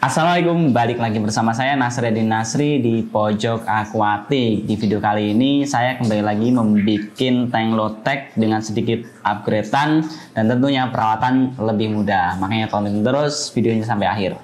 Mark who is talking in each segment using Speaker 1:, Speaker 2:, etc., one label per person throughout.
Speaker 1: Assalamualaikum, balik lagi bersama saya Nasreddin Nasri di Pojok Aquatic. Di video kali ini saya kembali lagi membuat tank low-tech dengan sedikit upgradean dan tentunya perawatan lebih mudah. Makanya tonton terus videonya sampai akhir.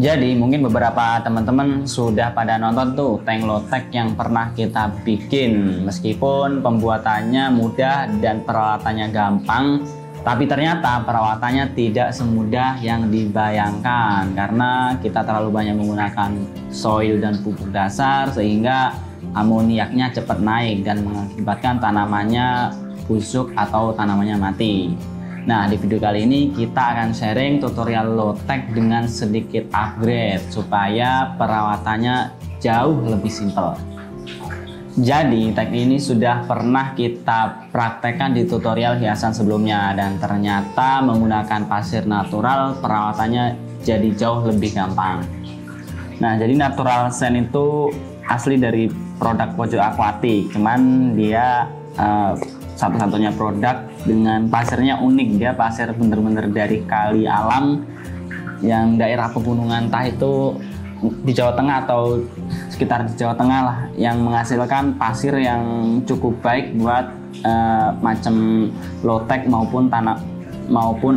Speaker 1: Jadi mungkin beberapa teman-teman sudah pada nonton tuh tank low-tech yang pernah kita bikin. Meskipun pembuatannya mudah dan peralatannya gampang, tapi ternyata perawatannya tidak semudah yang dibayangkan karena kita terlalu banyak menggunakan soil dan pupuk dasar sehingga amoniaknya cepat naik dan mengakibatkan tanamannya busuk atau tanamannya mati. Nah, di video kali ini kita akan sharing tutorial low-tech dengan sedikit upgrade supaya perawatannya jauh lebih simpel. Jadi, teknik ini sudah pernah kita praktekkan di tutorial hiasan sebelumnya dan ternyata menggunakan pasir natural perawatannya jadi jauh lebih gampang. Nah, jadi natural sand itu asli dari produk Pojok Aquatic, cuman dia satu-satunya produk dengan pasirnya unik. Dia pasir bener-bener dari kali alam yang daerah pegunungan, entah itu di Jawa Tengah atau sekitar di Jawa Tengah lah, yang menghasilkan pasir yang cukup baik buat macam low-tech maupun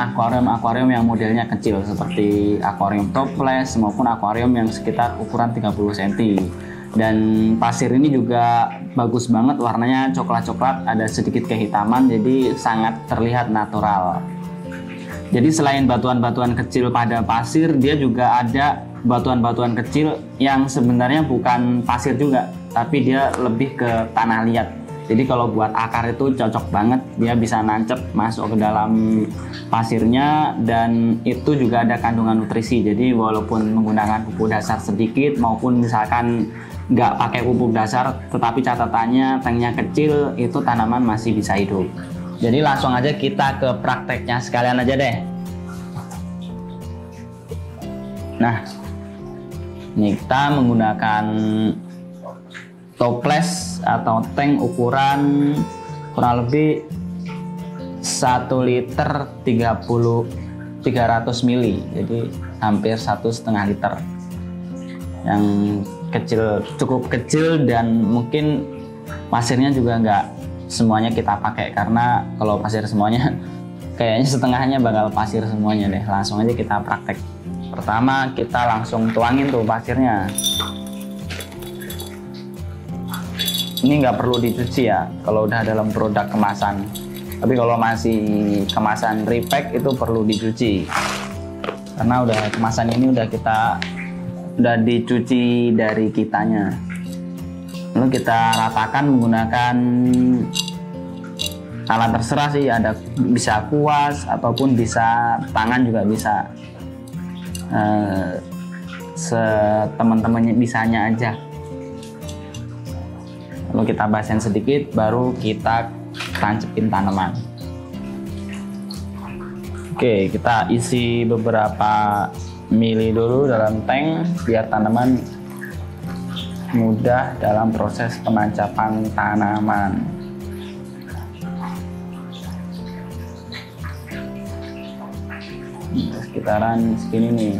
Speaker 1: akuarium yang modelnya kecil seperti akuarium toples maupun akuarium yang sekitar ukuran 30 cm. Dan pasir ini juga bagus banget, warnanya coklat-coklat, ada sedikit kehitaman, jadi sangat terlihat natural. Jadi selain batuan-batuan kecil pada pasir, dia juga ada batuan-batuan kecil yang sebenarnya bukan pasir juga, tapi dia lebih ke tanah liat. Jadi kalau buat akar itu cocok banget, dia bisa nancep masuk ke dalam pasirnya dan itu juga ada kandungan nutrisi. Jadi walaupun menggunakan pupuk dasar sedikit maupun misalkan nggak pakai pupuk dasar, tetapi catatannya tanknya kecil, itu tanaman masih bisa hidup. Jadi langsung aja kita ke prakteknya sekalian aja deh. Nah, ini kita menggunakan toples atau tank ukuran kurang lebih 1 liter 300 mili, jadi hampir 1,5 liter. Yang kecil, cukup kecil, dan mungkin pasirnya juga nggak semuanya kita pakai karena kalau pasir semuanya kayaknya setengahnya bakal pasir semuanya deh. Langsung aja kita praktek. Pertama kita langsung tuangin tuh pasirnya. Ini nggak perlu dicuci ya kalau udah dalam produk kemasan, tapi kalau masih kemasan repack itu perlu dicuci karena udah kemasan ini udah dicuci dari kitanya. Lalu kita ratakan menggunakan alat terserah sih, ada bisa kuas ataupun bisa tangan juga bisa, teman-temannya bisanya aja. Lalu kita basahin sedikit, baru kita tancepin tanaman. Oke, kita isi beberapa mili dulu dalam tank biar tanaman mudah dalam proses penancapan tanaman. Sekitaran segini nih.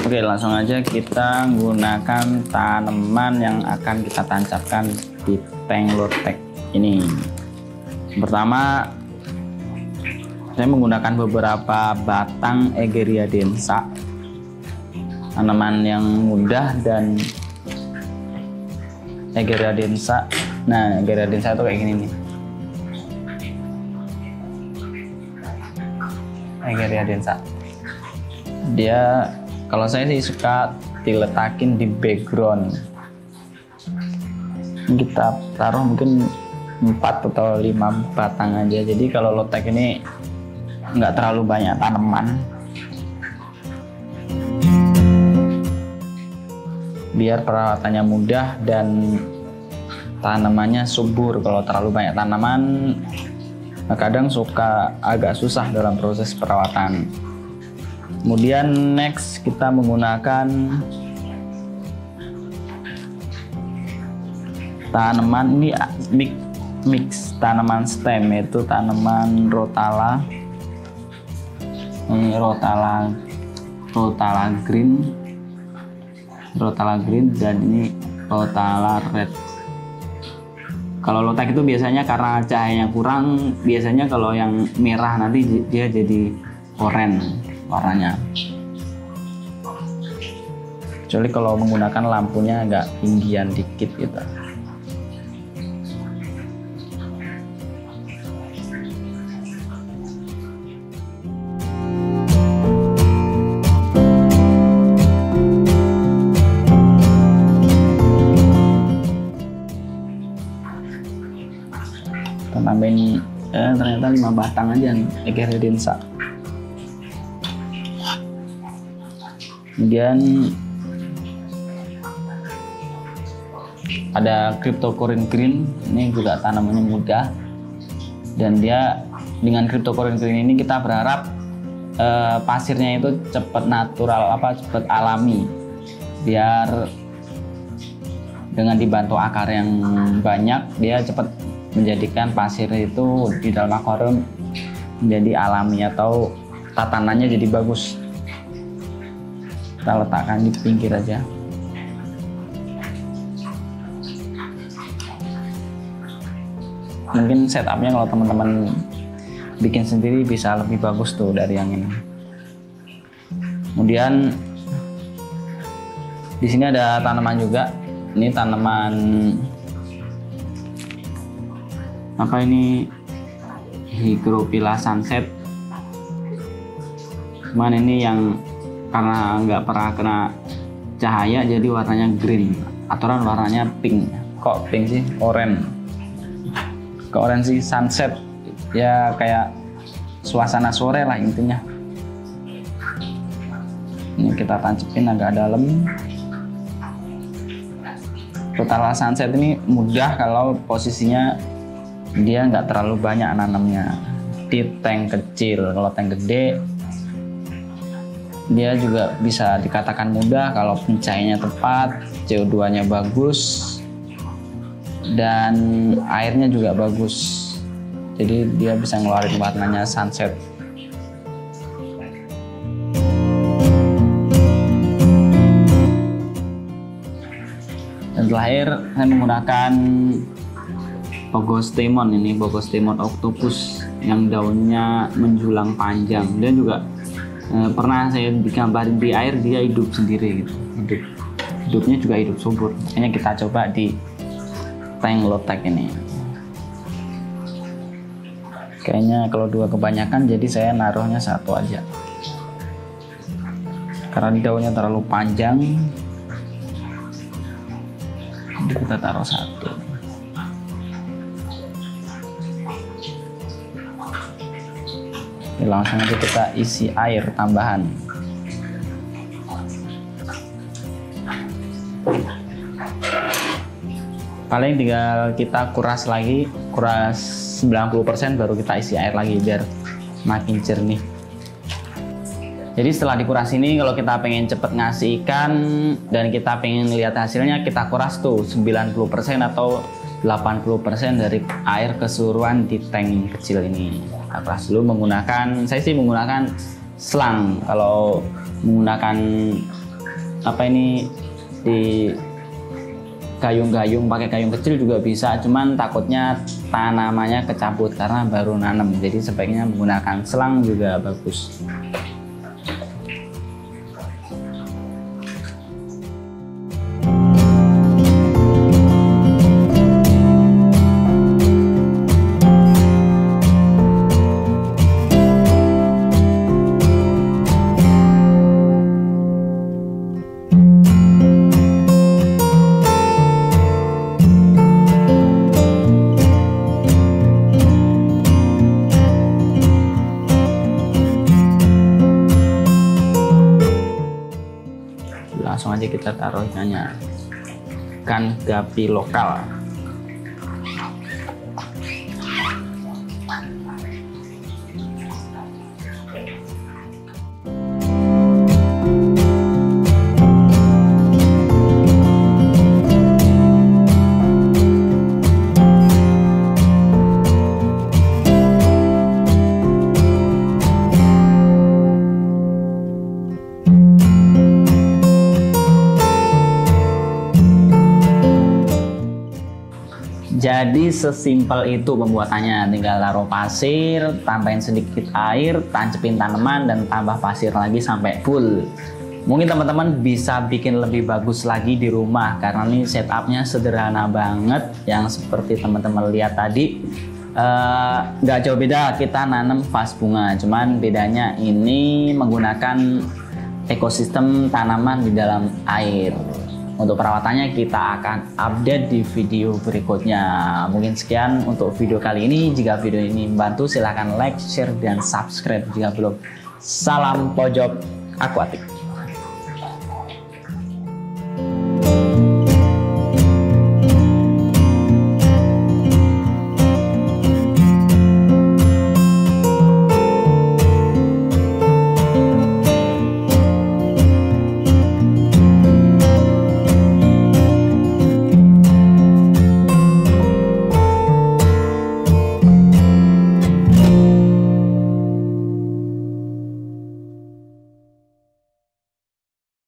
Speaker 1: Oke, langsung aja kita menggunakan tanaman yang akan kita tancapkan di tank low-tech ini. Pertama, saya menggunakan beberapa batang Egeria densa, tanaman yang mudah dan Egeria densa. Nah, Egeria densa itu kayak gini nih. Egeria densa. Dia, kalau saya sih suka diletakin di background. Kita taruh mungkin 4 atau 5 batang aja. Jadi kalau low-tech ini nggak terlalu banyak tanaman, biar perawatannya mudah dan tanamannya subur. Kalau terlalu banyak tanaman kadang suka agak susah dalam proses perawatan. Kemudian next kita menggunakan tanaman ini mix tanaman stem, yaitu tanaman rotala. Ini rotala green dan ini rotala red. Kalau lotek itu biasanya karena cahayanya kurang, biasanya kalau yang merah nanti dia jadi oranye warnanya. Kecuali kalau menggunakan lampunya agak tinggian dikit gitu. Tambahin ternyata 5 batang aja Echerirdinsa. Kemudian ada Cryptocorin green, ini juga tanamannya mudah, dan dia dengan Cryptocorin green ini kita berharap pasirnya itu cepat natural, cepat alami, biar dengan dibantu akar yang banyak dia cepat menjadikan pasir itu di dalam akuarium menjadi alami atau tatanannya jadi bagus. Kita letakkan di pinggir aja. Mungkin setupnya kalau teman-teman bikin sendiri bisa lebih bagus tuh dari yang ini. Kemudian di sini ada tanaman juga. Ini tanaman apa ini? Hygrophila sunset. Cuman ini yang karena nggak pernah kena cahaya jadi warnanya green. Aturan warnanya pink. Kok pink sih? Oranye. Ke orange sih, sunset. Ya kayak suasana sore lah intinya. Ini kita tancapin agak dalam. Rotala sunset ini mudah kalau posisinya dia nggak terlalu banyak nanamnya di tank kecil. Kalau tank gede dia juga bisa dikatakan mudah kalau pencahayanya tepat, CO2-nya bagus, dan airnya juga bagus. Jadi dia bisa ngeluarin warnanya sunset. Dan terakhir saya menggunakan Pogostemon, ini Pogostemon octopus yang daunnya menjulang panjang. Dia juga pernah saya digambarin di air, dia hidup sendiri gitu. Hidupnya juga hidup subur. Makanya kita coba di tank lotek ini. Kayaknya kalau dua kebanyakan, jadi saya naruhnya satu aja. Karena daunnya terlalu panjang, jadi kita taruh satu. Oke, langsung aja kita isi air tambahan. Paling tinggal kita kuras lagi, kuras 90% baru kita isi air lagi biar makin jernih. Jadi setelah dikuras ini, kalau kita pengen cepet ngasih ikan dan kita pengen lihat hasilnya, kita kuras tuh 90% atau 80% dari air keseluruhan di tank kecil ini. Kita kuras dulu menggunakan, saya sih menggunakan selang. Kalau menggunakan di gayung-gayung, pakai gayung kecil juga bisa, cuman takutnya tanamannya kecabut karena baru nanam. Jadi sebaiknya menggunakan selang juga bagus. Langsung aja kita taruh ikannya, ikan gapi lokal. Jadi sesimpel itu pembuatannya, tinggal taruh pasir, tambahin sedikit air, tancepin tanaman dan tambah pasir lagi sampai full. Mungkin teman-teman bisa bikin lebih bagus lagi di rumah karena ini setupnya sederhana banget yang seperti teman-teman lihat tadi. Nggak jauh beda kita nanam vas bunga, cuman bedanya ini menggunakan ekosistem tanaman di dalam air. Untuk perawatannya kita akan update di video berikutnya. Mungkin sekian untuk video kali ini. Jika video ini membantu silahkan like, share, dan subscribe jika belum. Salam pojok akuatik.